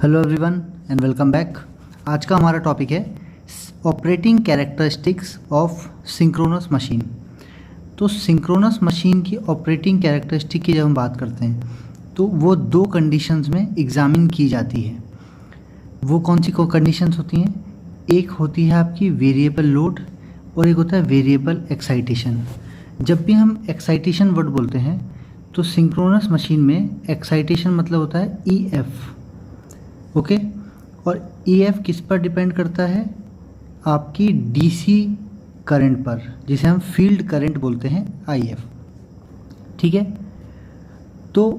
Hello everyone and welcome back. आज का हमारा टॉपिक है operating characteristics of synchronous machine. तो सिंक्रोनस मशीन की ऑपरेटिंग कैरेक्टरिस्टिक की जब हम बात करते हैं तो वो दो कंडीशंस में एग्जामिन की जाती है। वो कौन सी कंडीशंस होती हैं? एक होती है आपकी वेरिएबल लोड और एक होता है वेरिएबल एक्साइटेशन। जब भी हम एक्साइटेशन वर्ड बोलते हैं तो सिंक्रोनस मशीन में एक्साइटेशन मतलब होता है EF, ओके। और EF किस पर डिपेंड करता है? आपकी DC करंट पर, जिसे हम फील्ड करंट बोलते हैं IF, ठीक है। तो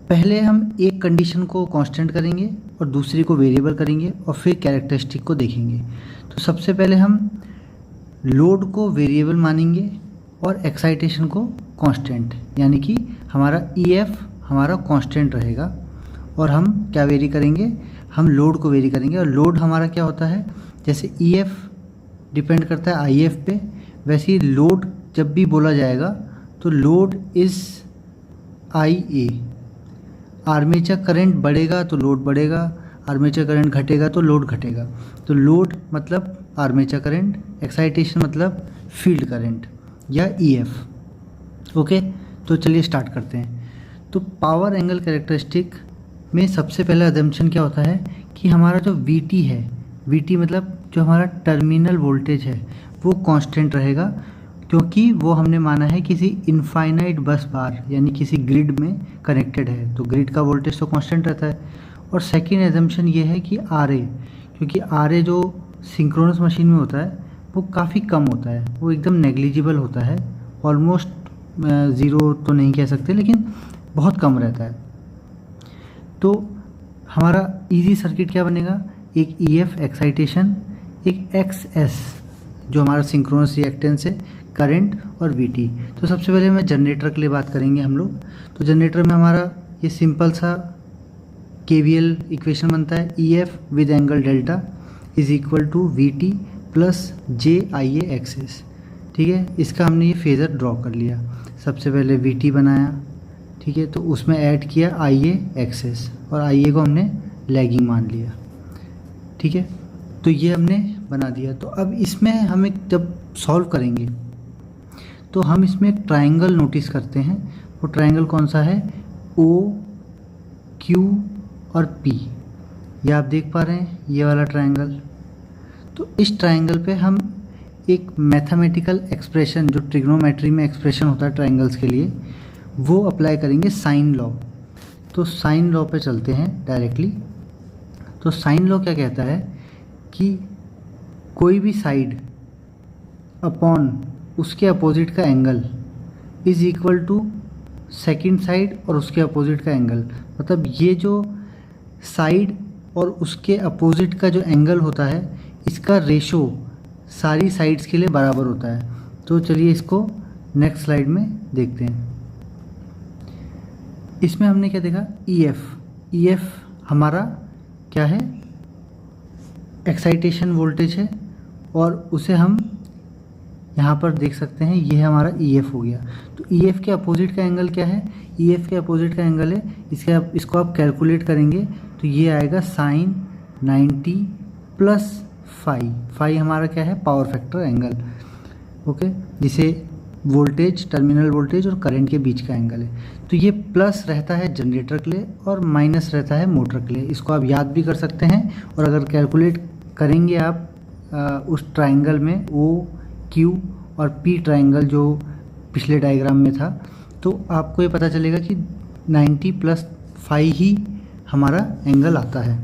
पहले हम एक कंडीशन को कांस्टेंट करेंगे और दूसरी को वेरिएबल करेंगे और फिर कैरेक्टरिस्टिक को देखेंगे। तो सबसे पहले हम लोड को वेरिएबल मानेंगे और एक्साइटेशन को कांस्टेंट, यानी कि हमारा EF हमारा कांस्टेंट रहेगा और हम क्या वेरी करेंगे? हम लोड को वेरी करेंगे। और लोड हमारा क्या होता है? जैसे EF डिपेंड करता है IF पे, वैसे ही लोड जब भी बोला जाएगा तो load is IA। Armature current बढ़ेगा तो लोड बढ़ेगा, आर्मेचर करंट घटेगा तो लोड घटेगा। तो लोड मतलब आर्मेचर करंट, एक्साइटेशन मतलब फील्ड करंट या EF, ओके। तो चलिए स्टार्ट करते हैं। तो पावर एंगल कैरेक्टरिस्टिक में सबसे पहला अजम्पशन क्या होता है कि हमारा जो VT है, VT मतलब जो हमारा टर्मिनल वोल्टेज है, वो कांस्टेंट रहेगा, क्योंकि वो हमने माना है किसी इनफाइनाइट बस बार यानी किसी ग्रिड में कनेक्टेड है, तो ग्रिड का वोल्टेज तो कांस्टेंट रहता है। और सेकेंड एजम्पशन ये है कि RA, क्योंकि RA जो सिंक्रोनस मशीन में होता है वो काफ़ी कम होता है, वो एकदम नेग्लिजिबल होता है, ऑलमोस्ट ज़ीरो तो नहीं कह सकते लेकिन बहुत कम रहता है। तो हमारा इजी सर्किट क्या बनेगा? एक EF एक्साइटेशन, एक XS जो हमारा सिंक्रोनस रिएक्टेंस है, करंट और VT। तो सबसे पहले मैं जनरेटर के लिए बात करेंगे हम लोग। तो जनरेटर में हमारा ये सिंपल सा KVL इक्वेशन बनता है, EF with angle delta is equal to VT plus JIA XS, ठीक है। इसका हमने ये फेज़र ड्रॉ कर लिया। सबसे पहले VT बनाया, ठीक है, तो उसमें ऐड किया IA XS और IA को हमने लैगिंग मान लिया, ठीक है। तो ये हमने बना दिया। तो अब इसमें हमें जब सॉल्व करेंगे तो हम इसमें एक ट्रायंगल नोटिस करते हैं। वो ट्रायंगल कौन सा है? OQ और P, ये आप देख पा रहे हैं, ये वाला ट्रायंगल। तो इस ट्रायंगल पे हम एक मैथमेटिकल एक्सप्रेशन, जो ट्रिग्नोमेट्री में एक्सप्रेशन होता है ट्रायंगल्स के लिए, वो अप्लाई करेंगे, साइन लॉ। तो साइन लॉ पे चलते हैं डायरेक्टली। तो साइन लॉ क्या कहता है कि कोई भी साइड अपॉन उसके अपोजिट का angle is equal to second side और उसके अपोजिट का एंगल। मतलब ये जो साइड और उसके अपोजिट का जो एंगल होता है, इसका रेशो सारी साइड्स के लिए बराबर होता है। तो चलिए इसको नेक्स्ट स्लाइड में देखते हैं। इसमें हमने क्या देखा? EF हमारा क्या है? एक्साइटेशन वोल्टेज है और उसे हम यहाँ पर देख सकते हैं, ये हमारा EF हो गया। तो EF के अपोजिट का एंगल क्या है? EF के अपोजिट का एंगल है, इसको आप कैलकुलेट करेंगे तो ये आएगा साइन 90 प्लस फाई हमारा क्या है? पावर फैक्टर एंगल, ओके, जिसे वोल्टेज, टर्मिनल वोल्टेज और करंट के बीच का एंगल है। तो ये प्लस रहता है जनरेटर के लिए और माइनस रहता है मोटर के लिए। इसको आप याद भी कर सकते हैं और अगर कैलकुलेट करेंगे आप उस ट्रायंगल में OQ और P ट्रायंगल जो पिछले डायग्राम में था, तो आपको ये पता चलेगा कि 90 प्लस फाई ही हमारा एंगल आता है।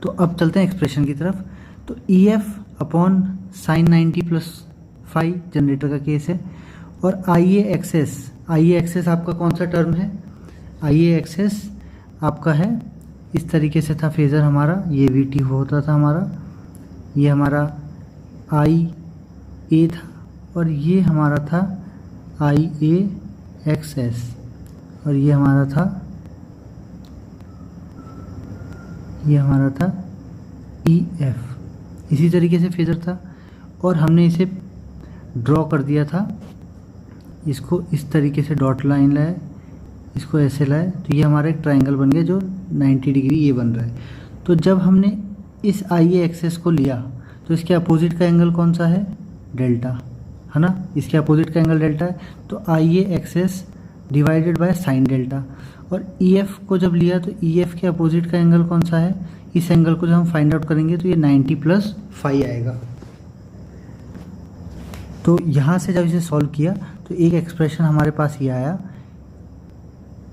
तो अब चलते हैं एक्सप्रेशन की तरफ। तो EF upon sine 90 plus phi generator का केस है, और IA XS आपका कौन सा टर्म है? IA XS आपका है, इस तरीके से था फेज़र हमारा, ये VT होता था हमारा, ये हमारा IA था और ये हमारा था IA XS और ये हमारा था EF। इसी तरीके से फेज़र था और हमने इसे ड्रॉ कर दिया था, इसको इस तरीके से डॉट लाइन लाए, इसको ऐसे लाए तो ये हमारा एक ट्रायंगल बन गया जो 90 डिग्री ये बन रहा है। तो जब हमने इस आई ए एक्सेस को लिया तो इसके अपोजिट का एंगल कौन सा है, डेल्टा, है ना, इसके अपोजिट का एंगल डेल्टा है। तो I A axis divided by sine delta. और ई एफ को जब लिया तो ई एफ के अपोजिट का एंगल कौन सा है, इस एंगल को जब हम फाइंड आउट करेंगे तो ये 90 + फाई आएगा। तो यहाँ से जब इसे सॉल्व किया तो एक एक्सप्रेशन हमारे पास ये आया,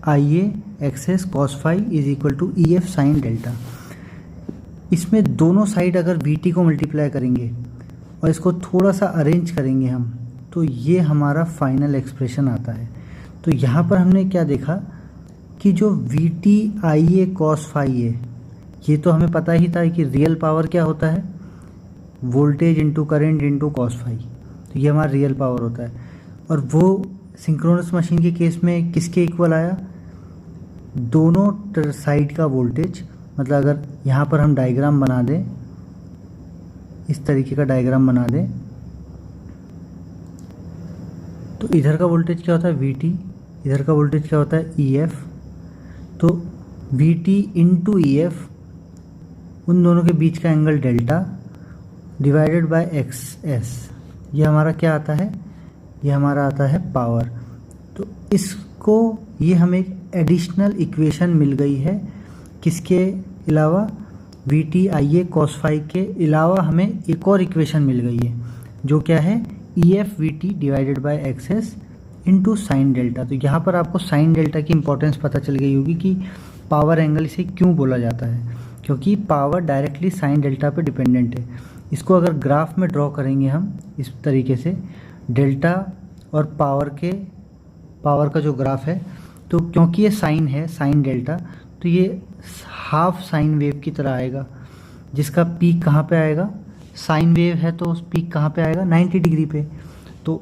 I A axis cos phi is equal to E F sine delta. इसमें दोनों साइड अगर बी टी को मल्टीप्लाई करेंगे और इसको थोड़ा सा अरेंज करेंगे हम तो ये हमारा फाइनल एक्सप्रेशन आता है। तो यहाँ पर हमने क्या देखा कि जो V T I A cos phi है, ये तो हमें पता ही था कि रियल पावर क्या होता है, voltage into current into cos phi, तो ये हमारा रियल पावर होता है। और वो सिंक्रोनस मशीन के केस में किसके इक्वल आया, दोनों साइड का वोल्टेज। मतलब अगर यहाँ पर हम डायग्राम बना दें, इस तरीके का डायग्राम बना दें, तो इधर का वोल्टेज क्या होता है वी टी, इधर का वोल्टेज क्या होता है ई एफ। तो we T into E F, उन दोनों के बीच का angle delta divided by X S, ये हमारा क्या आता है, ये हमारा आता है पावर। तो इसको ये हमें एक एडिशनल इक्वेशन मिल गई है, किसके अलावा, V T I A cos phi के अलावा हमें एक और इक्वेशन मिल गई है जो क्या है, E F we T divided by x S into sine delta. तो यहाँ पर आपको साइन डेल्टा की इंपॉर्टेंस पता चल गई होगी कि पावर एंगल इसे क्यों बोला जाता है, क्योंकि पावर डायरेक्टली साइन डेल्टा पे डिपेंडेंट है। इसको अगर ग्राफ में ड्रॉ करेंगे हम इस तरीके से, डेल्टा और पावर का जो ग्राफ है, तो क्योंकि ये साइन है, साइन डेल्टा, तो ये हाफ साइन वेव की तरह आएगा, जिसका पीक कहाँ पे आएगा, साइन वेव है तो उस पीक कहाँ पे आएगा, 90 डिग्री पे। तो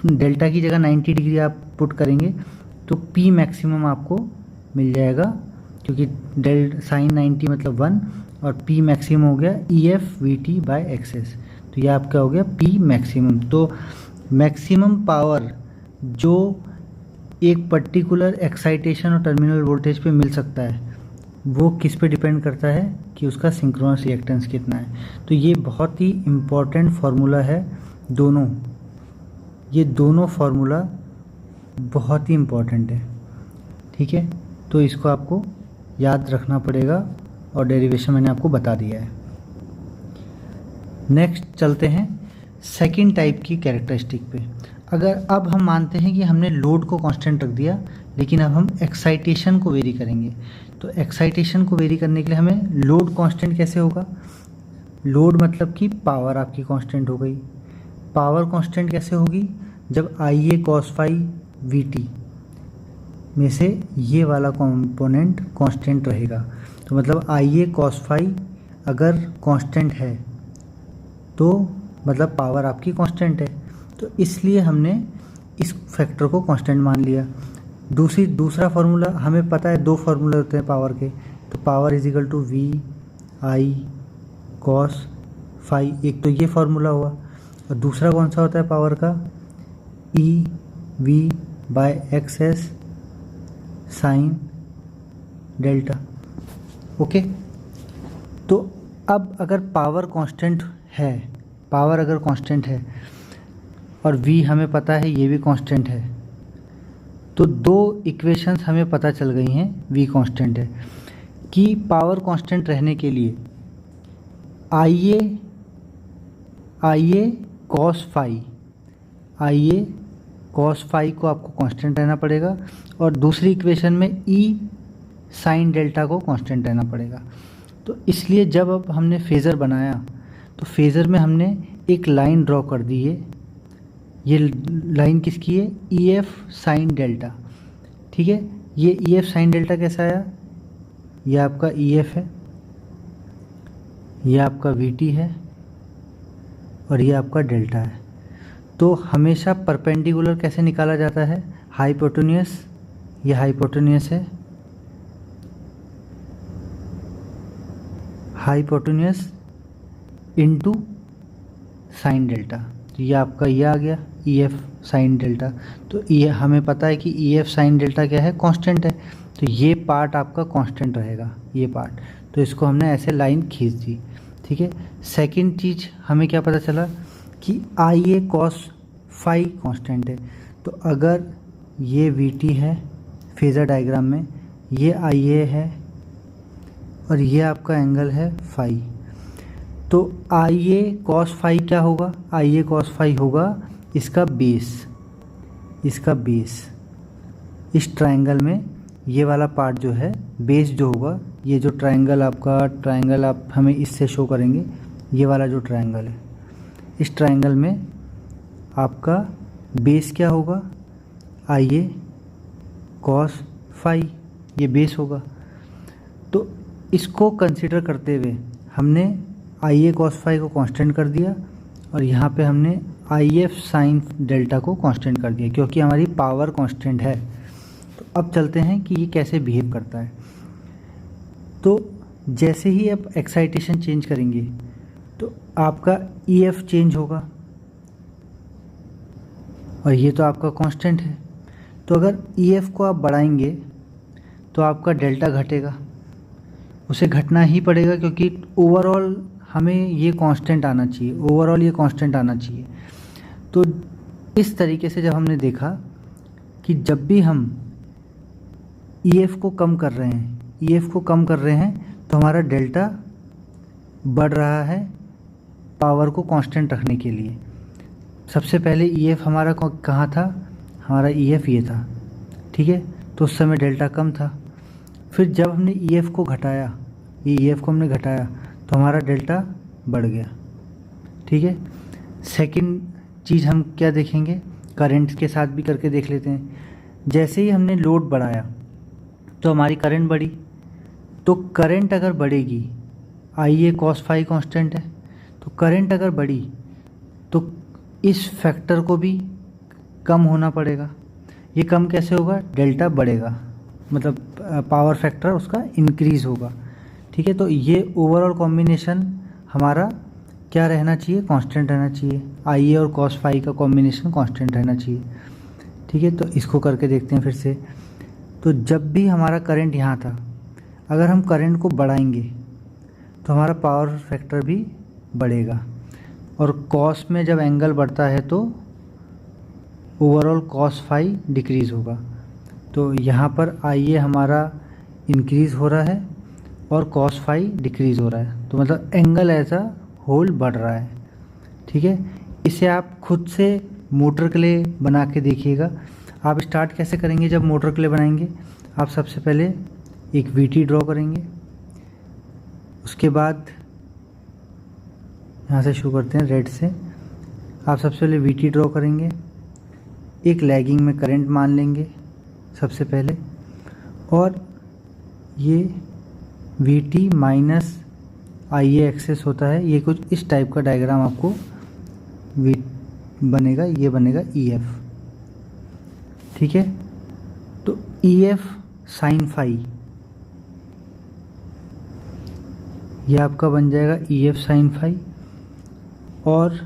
डेल्टा की जगह 90 डिग्री आप पुट करेंगे तो पी मैक्सिमम आपको मिल जाएगा, क्योंकि साइन 90 मतलब 1 और पी मैक्सिमम हो गया E F we T by x S. तो ये आपका हो गया पी मैक्सिमम। तो मैक्सिमम पावर जो एक पर्टिकुलर एक्साइटेशन और टर्मिनल वोल्टेज पे मिल सकता है वो किस पे डिपेंड करता है कि उसका सिंक्रोनस रिएक्टेंस कितना है। तो ये बहुत ही इम्पॉर्टेंट फार्मूला है, ये दोनों फार्मूला बहुत ही इम्पॉर्टेंट है, ठीक है। तो इसको आपको याद रखना पड़ेगा और डेरिवेशन मैंने आपको बता दिया है। नेक्स्ट चलते हैं सेकंड टाइप की कैरेक्टरिस्टिक पे। अगर अब हम मानते हैं कि हमने लोड को कांस्टेंट रख दिया, लेकिन अब हम एक्साइटेशन को वेरी करेंगे। तो एक्साइटेशन को वेरी करने के लिए हमें लोड कांस्टेंट कैसे होगा, लोड मतलब कि पावर आपकी कांस्टेंट हो गई। पावर कांस्टेंट कैसे होगी, जब आई A cos phi we T में से ये वाला कंपोनेंट कांस्टेंट रहेगा। तो मतलब आई ए कॉस फाई अगर कांस्टेंट है तो मतलब पावर आपकी कांस्टेंट है, तो इसलिए हमने इस फैक्टर को कांस्टेंट मान लिया। दूसरा फार्मूला हमें पता है, दो फार्मूले होते हैं पावर के, तो power is equal to V I cos phi, एक तो ये फार्मूला हुआ, और दूसरा कौन सा होता है पावर का, E V by X S sine delta. Okay, तो अब अगर पावर कांस्टेंट है, पावर अगर कांस्टेंट है और v हमें पता है ये भी कांस्टेंट है, तो दो इक्वेशंस हमें पता चल गई हैं, v कांस्टेंट है, कि पावर कांस्टेंट रहने के लिए आई ए कॉस फाई को आपको कांस्टेंट रहना पड़ेगा, और दूसरी इक्वेशन में e साइन डेल्टा को कांस्टेंट रहना पड़ेगा। तो इसलिए जब अब हमने फेज़र बनाया तो फेज़र में हमने एक लाइन ड्रॉ कर दी है, ये लाइन किसकी है, ई एफ साइन डेल्टा, ठीक है। ये ई एफ साइन डेल्टा कैसा आया, ये आपका ई एफ है, ये आपका वी टी है और ये आपका डेल्टा है। तो हमेशा परपेंडिकुलर कैसे निकाला जाता है, हाइपोटेन्यूस, ये हाइपोटेन्यूस है, हाइपोटेन्यूस इनटू साइन डेल्टा, तो ये आपका ये आ गया ई एफ साइन डेल्टा। तो ये हमें पता है कि ई एफ साइन डेल्टा क्या है, कांस्टेंट है। तो ये पार्ट आपका कांस्टेंट रहेगा, ये पार्ट। तो इसको हमने ऐसे लाइन खींच दी, ठीक है। सेकंड चीज़ हमें क्या पता चला कि आई ए कॉस फाई कांस्टेंट है। तो अगर ये वी टी है फेज़र डायग्राम में, ये आई ए है और ये आपका एंगल है फाई, तो आई ए कॉस फाई क्या होगा, आई ए कॉस फाई होगा इसका बेस, इसका बेस। इस ट्रायंगल में ये वाला पार्ट जो है बेस जो होगा, ये जो ट्रायंगल आपका, ट्रायंगल आप हमें इससे शो करेंगे, ये वाला जो ट्रायंगल है, इस ट्रायंगल में आपका बेस क्या होगा, आई ए कॉस फाई, ये बेस होगा। तो इसको कंसिडर करते हुए हमने आई ए कॉस फाई को कांस्टेंट कर दिया और यहाँ पे हमने आई एफ साइन डेल्टा को कांस्टेंट कर दिया, क्योंकि हमारी पावर कांस्टेंट है। तो अब चलते हैं कि ये कैसे बिहेव करता है। तो जैसे ही आप एक्साइटेशन चेंज करेंगे तो आपका ई एफ चेंज होगा और ये तो आपका कांस्टेंट है। तो अगर ई एफ को आप बढ़ाएंगे तो आपका डेल्टा घटेगा, उसे घटना ही पड़ेगा, क्योंकि ओवरऑल हमें ये कांस्टेंट आना चाहिए, ओवरऑल ये कांस्टेंट आना चाहिए। तो इस तरीके से जब हमने देखा कि जब भी हम ईएफ को कम कर रहे हैं, ईएफ को कम कर रहे हैं, तो हमारा डेल्टा बढ़ रहा है पावर को कांस्टेंट रखने के लिए। सबसे पहले ईएफ हमारा कहाँ था, हमारा ईएफ ये था, ठीक है। तो उस समय डेल्टा कम था। फिर जब हमने ईएफ को घटाया, ये ईएफ को हमने घटाया, तो हमारा डेल्टा बढ़ गया, ठीक है। सेकंड चीज़ हम क्या देखेंगे, करंट के साथ भी करके देख लेते हैं। जैसे ही हमने लोड बढ़ाया तो हमारी करंट बढ़ी। तो करंट अगर बढ़ेगी, आई ए कॉस फाई कांस्टेंट है, तो करंट अगर बढ़ी तो इस फैक्टर को भी कम होना पड़ेगा। ये कम कैसे होगा, डेल्टा बढ़ेगा, मतलब पावर फैक्टर उसका इंक्रीज़ होगा, ठीक है। तो ये ओवरऑल कॉम्बिनेशन हमारा क्या रहना चाहिए, कांस्टेंट रहना चाहिए। आई ए और कॉस फाई का कॉम्बिनेशन कांस्टेंट रहना चाहिए, ठीक है। तो इसको करके देखते हैं फिर से। तो जब भी हमारा करंट यहाँ था, अगर हम करंट को बढ़ाएंगे तो हमारा पावर फैक्टर भी बढ़ेगा, और कॉस में जब एंगल बढ़ता है तो ओवरऑल कॉस फाई डिक्रीज़ होगा। तो यहाँ पर आई ए हमारा इंक्रीज़ हो रहा है और कॉस फाई डिक्रीज़ हो रहा है, तो मतलब एंगल एज अ होल बढ़ रहा है, ठीक है। इसे आप खुद से मोटर के लिए बना के देखिएगा। आप स्टार्ट कैसे करेंगे, जब मोटर के लिए बनाएंगे, आप सबसे पहले एक वी टी ड्रॉ करेंगे। उसके बाद यहाँ से शुरू करते हैं रेड से। आप सबसे पहले वी टी ड्रॉ करेंगे, एक लैगिंग में करंट मान लेंगे सबसे पहले, और ये we T minus I A access होता है। ये कुछ इस टाइप का डायग्राम आपको वी बनेगा, ये बनेगा ई एफ, ठीक है। तो ई एफ साइन फाई, ये आपका बन जाएगा ई एफ साइन फाई, और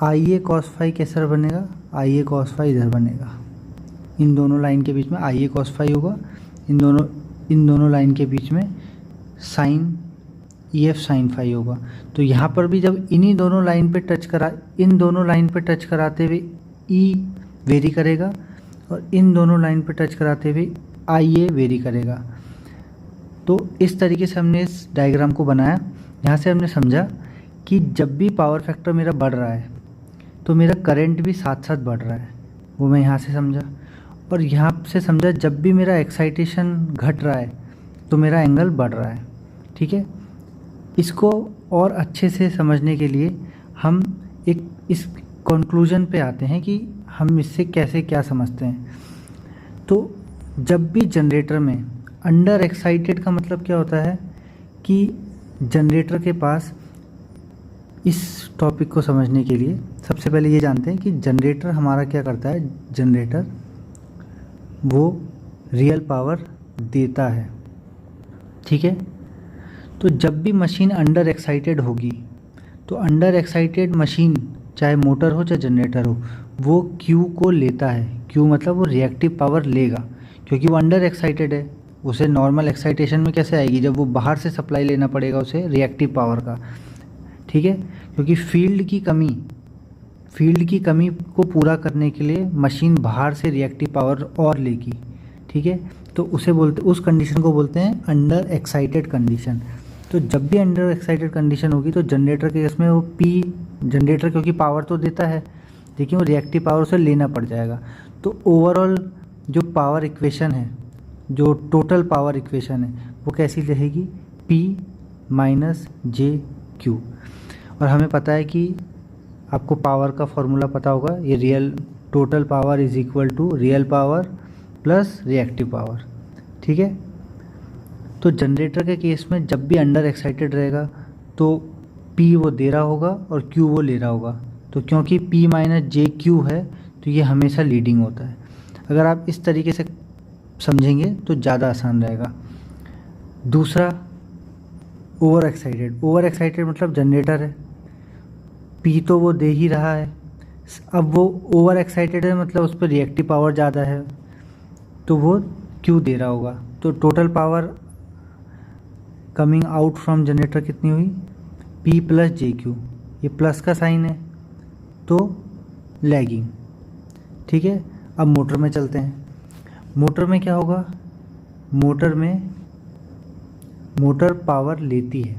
आई ए कॉस फाई कैसा बनेगा, आई ए कॉस फाई इधर बनेगा। इन दोनों लाइन के बीच में आई ए कॉस फाई होगा, इन दोनों लाइन के बीच में sine E F sine phi होगा। तो यहाँ पर भी जब इन दोनों लाइन पे टच कराते हुए ई वेरी करेगा, और इन दोनों लाइन पे टच कराते हुए आई ए वेरी करेगा। तो इस तरीके से हमने इस डायग्राम को बनाया। यहाँ से हमने समझा कि जब भी पावर फैक्टर मेरा बढ़ रहा है तो मेरा करंट भी साथ साथ बढ़ रहा है, वो मैं यहाँ से समझा। और यहाँ से समझा जब भी मेरा एक्साइटेशन घट रहा है तो मेरा एंगल बढ़ रहा है, ठीक है। इसको और अच्छे से समझने के लिए हम एक इस कंक्लूजन पे आते हैं कि हम इससे कैसे क्या समझते हैं। तो जब भी जनरेटर में अंडर एक्साइटेड का मतलब क्या होता है कि जनरेटर के पास, इस टॉपिक को समझने के लिए सबसे पहले ये जानते हैं कि जनरेटर हमारा क्या करता है। जनरेटर वो रियल पावर देता है, ठीक है। तो जब भी मशीन अंडर एक्साइटेड होगी तो अंडर एक्साइटेड मशीन, चाहे मोटर हो चाहे जनरेटर हो, वो Q को लेता है। Q मतलब वो रिएक्टिव पावर लेगा, क्योंकि वो अंडर एक्साइटेड है। उसे नॉर्मल एक्साइटेशन में कैसे आएगी, जब वो बाहर से सप्लाई लेना पड़ेगा उसे रिएक्टिव पावर का, ठीक है। क्योंकि फील्ड की कमी को पूरा करने के लिए मशीन बाहर से रिएक्टिव पावर और लेगी, ठीक है। तो उस कंडीशन को बोलते हैं अंडर एक्साइटेड कंडीशन। तो जब भी अंडर एक्साइटेड कंडीशन होगी तो जनरेटर के केस में वो P, जनरेटर क्योंकि पावर तो देता है लेकिन वो रिएक्टिव पावर उसे लेना पड़ जाएगा। तो ओवरऑल जो पावर इक्वेशन है, जो टोटल पावर इक्वेशन है, वो कैसी रहेगी, P माइनस JQ। और हमें पता है कि आपको पावर का फॉर्मूला पता होगा, ये real total power is equal to real power plus reactive power, ठीक है। तो जनरेटर के केस में जब भी अंडर एक्साइटेड रहेगा तो P वो दे रहा होगा और Q वो ले रहा होगा। तो क्योंकि P माइनस JQ है तो ये हमेशा लीडिंग होता है। अगर आप इस तरीके से समझेंगे तो ज़्यादा आसान रहेगा। दूसरा, ओवर एक्साइटेड मतलब जनरेटर है, P तो वो दे ही रहा है, अब वो ओवर एक्साइटेड है मतलब उस पर रिएक्टिव पावर ज़्यादा है तो वो Q दे रहा होगा। तो total power coming out from generator कितनी हुई, P प्लस JQ, ये प्लस का साइन है तो लैगिंग, ठीक है। अब मोटर में चलते हैं। मोटर में क्या होगा, मोटर पावर लेती है।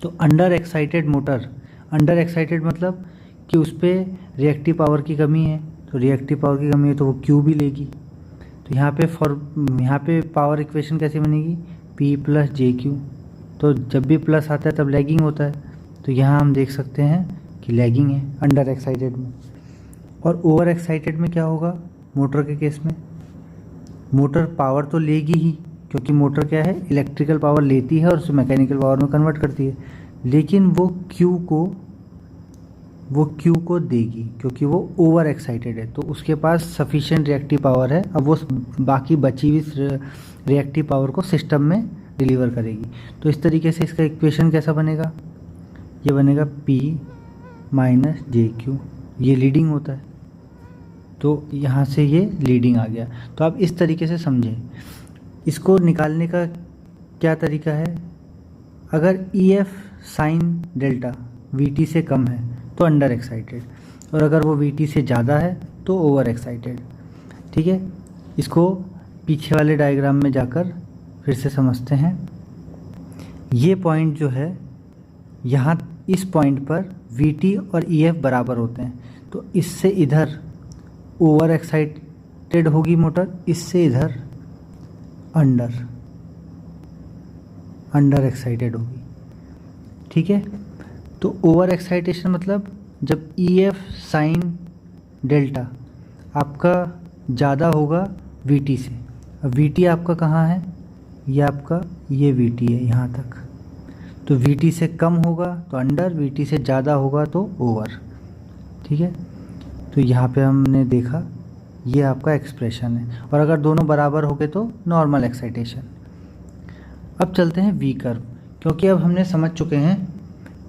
तो अंडर एक्साइटेड मतलब कि उस पर रिएक्टिव पावर की कमी है, तो रिएक्टिव पावर की कमी है तो वो Q भी लेगी। तो यहाँ पे पावर इक्वेशन कैसे बनेगी, P प्लस JQ। तो जब भी प्लस आता है तब लैगिंग होता है, तो यहाँ हम देख सकते हैं कि लैगिंग है अंडर एक्साइटेड में। और ओवर एक्साइटेड में क्या होगा, मोटर के केस में मोटर पावर तो लेगी ही, क्योंकि मोटर क्या है, इलेक्ट्रिकल पावर लेती है और उसे मैकेनिकल पावर में कन्वर्ट करती है, लेकिन वो Q को देगी क्योंकि वो ओवर एक्साइटेड है, तो उसके पास सफिशिएंट रिएक्टिव पावर है। अब वो बाकी बची हुई रिएक्टिव पावर को सिस्टम में डिलीवर करेगी। तो इस तरीके से इसका इक्वेशन कैसा बनेगा, ये बनेगा P माइनस JQ, ये लीडिंग होता है तो यहाँ से ये लीडिंग आ गया। तो आप इस तरीके से समझें। इसको निकालने का क्या तरीका है, अगर EF साइन डेल्टा VT से कम है तो अंडर एक्साइटेड, और अगर वो VT से ज़्यादा है तो ओवर एक्साइटेड, ठीक है। इसको पीछे वाले डायग्राम में जाकर फिर से समझते हैं। ये पॉइंट जो है, यहाँ इस पॉइंट पर VT और EF बराबर होते हैं, तो इससे इधर ओवर एक्साइटेड होगी मोटर, इससे इधर अंडर एक्साइटेड होगी, ठीक है। तो ओवर एक्साइटेशन मतलब जब EF साइन डेल्टा आपका ज़्यादा होगा VT से। अब VT आपका कहाँ है, ये VT है यहाँ तक, तो VT से कम होगा तो अंडर, VT से ज़्यादा होगा तो ओवर, ठीक है। तो यहाँ पे हमने देखा ये आपका एक्सप्रेशन है, और अगर दोनों बराबर हो गए तो नॉर्मल एक्साइटेशन। अब चलते हैं V कर्व, क्योंकि अब हमने समझ चुके हैं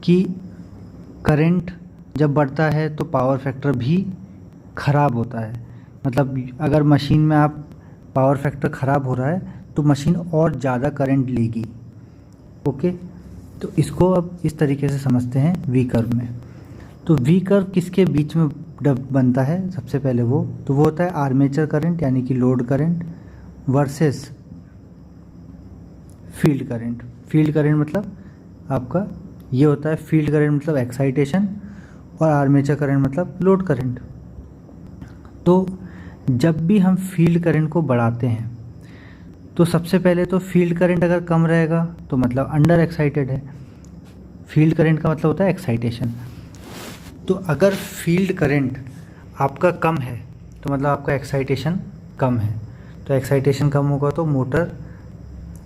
कि करंट जब बढ़ता है तो पावर फैक्टर भी ख़राब होता है। मतलब अगर मशीन में आप पावर फैक्टर ख़राब हो रहा है तो मशीन और ज़्यादा करंट लेगी, ओके। तो इसको अब इस तरीके से समझते हैं V कर्व में। तो V कर्व किसके बीच में बनता है, सबसे पहले वो होता है आर्मेचर करंट यानी कि load current versus field current. Field current मतलब आपका ये होता है, फील्ड करंट मतलब एक्साइटेशन, और आर्मेचर करंट मतलब लोड करंट। तो जब भी हम फील्ड करंट को बढ़ाते हैं तो सबसे पहले तो फील्ड करंट अगर कम रहेगा तो मतलब अंडर एक्साइटेड है। फील्ड करंट का मतलब होता है एक्साइटेशन। तो अगर फील्ड करंट आपका कम है तो मतलब आपका एक्साइटेशन कम है, तो एक्साइटेशन कम होगा तो मोटर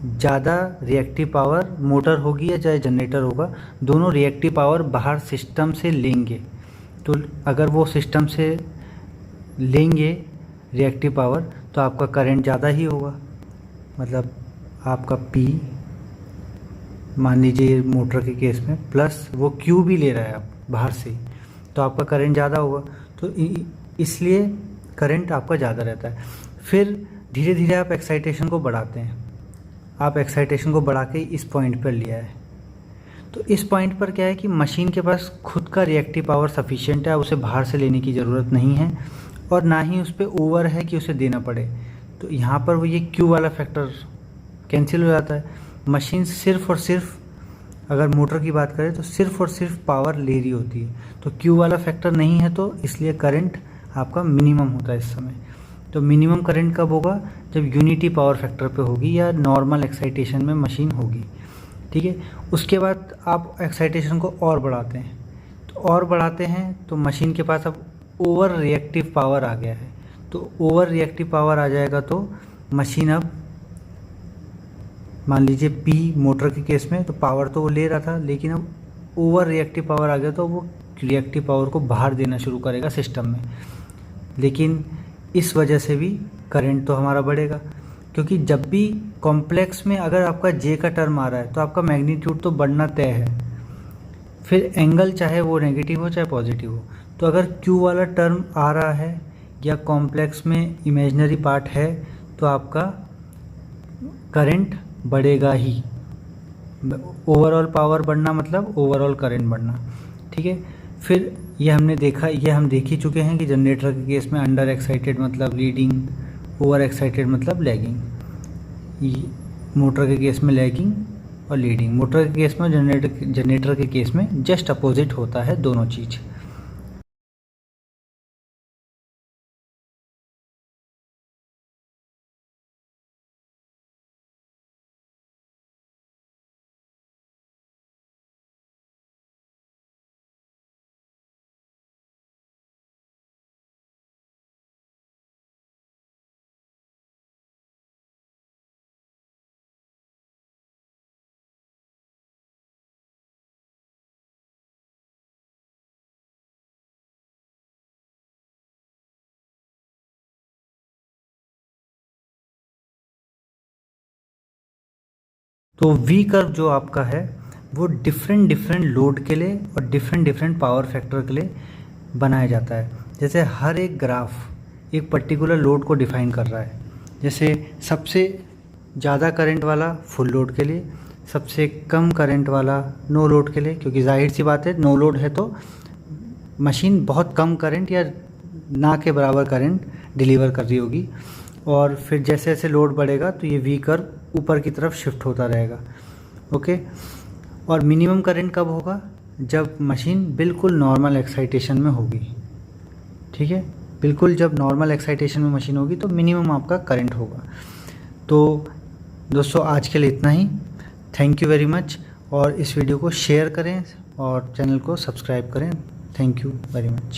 ज़्यादा रिएक्टिव पावर, मोटर होगी या चाहे जनरेटर होगा, दोनों रिएक्टिव पावर बाहर सिस्टम से लेंगे। तो अगर वो सिस्टम से लेंगे रिएक्टिव पावर तो आपका करंट ज़्यादा ही होगा, मतलब आपका P मान लीजिए मोटर के केस में प्लस वो Q भी ले रहा है आप बाहर से, तो आपका करंट ज़्यादा होगा। तो इसलिए करंट आपका ज़्यादा रहता है। फिर धीरे धीरे आप एक्साइटेशन को बढ़ाते हैं, आप एक्साइटेशन को बढ़ा के इस पॉइंट पर लिया है। तो इस पॉइंट पर क्या है कि मशीन के पास खुद का रिएक्टिव पावर सफिशिएंट है, उसे बाहर से लेने की ज़रूरत नहीं है और ना ही उस पर ओवर है कि उसे देना पड़े। तो यहाँ पर वो ये क्यू वाला फैक्टर कैंसिल हो जाता है। मशीन सिर्फ और सिर्फ, अगर मोटर की बात करें तो सिर्फ और सिर्फ पावर ले रही होती है, तो क्यू वाला फैक्टर नहीं है, तो इसलिए करंट आपका मिनिमम होता है इस समय। तो मिनिमम करंट कब होगा? जब यूनिटी पावर फैक्टर पे होगी या नॉर्मल एक्साइटेशन में मशीन होगी, ठीक है। उसके बाद आप एक्साइटेशन को और बढ़ाते हैं, तो और बढ़ाते हैं तो मशीन के पास अब ओवर रिएक्टिव पावर आ गया है। तो ओवर रिएक्टिव पावर आ जाएगा तो मशीन अब मान लीजिए पी मोटर के केस में, तो पावर तो वो ले रहा था, लेकिन अब ओवर रिएक्टिव पावर आ गया तो वो रिएक्टिव पावर को बाहर देना शुरू करेगा सिस्टम में। लेकिन इस वजह से भी करंट तो हमारा बढ़ेगा, क्योंकि जब भी कॉम्प्लेक्स में अगर आपका जे का टर्म आ रहा है तो आपका मैग्नीट्यूड तो बढ़ना तय है, फिर एंगल चाहे वो नेगेटिव हो चाहे पॉजिटिव हो। तो अगर क्यू वाला टर्म आ रहा है या कॉम्प्लेक्स में इमेजिनरी पार्ट है तो आपका करंट बढ़ेगा ही। ओवरऑल पावर बढ़ना मतलब ओवरऑल करंट बढ़ना, ठीक है। फिर ये हमने देखा, ये हम देख ही चुके हैं कि जनरेटर के केस में अंडर एक्साइटेड मतलब लीडिंग, ओवर एक्साइटेड मतलब लैगिंग। मोटर के केस में लैगिंग और लीडिंग, मोटर के केस में, जनरेटर के केस में जस्ट अपोजिट होता है दोनों चीज़। तो वी कर्व जो आपका है वो डिफरेंट डिफरेंट लोड के लिए और डिफरेंट डिफरेंट पावर फैक्टर के लिए बनाया जाता है। जैसे हर एक ग्राफ एक पर्टिकुलर लोड को डिफाइन कर रहा है। जैसे सबसे ज़्यादा करंट वाला फुल लोड के लिए, सबसे कम करंट वाला नो लोड के लिए, क्योंकि जाहिर सी बात है नो लोड है तो मशीन बहुत कम करंट या ना के बराबर करंट डिलीवर कर रही होगी। और फिर जैसे जैसे लोड बढ़ेगा तो ये वी कर्व ऊपर की तरफ शिफ्ट होता रहेगा, ओके। और मिनिमम करंट कब होगा? जब मशीन बिल्कुल नॉर्मल एक्साइटेशन में होगी, ठीक है। बिल्कुल जब नॉर्मल एक्साइटेशन में मशीन होगी तो मिनिमम आपका करंट होगा। तो दोस्तों आज के लिए इतना ही। थैंक यू वेरी मच, और इस वीडियो को शेयर करें और चैनल को सब्सक्राइब करें। Thank you very much.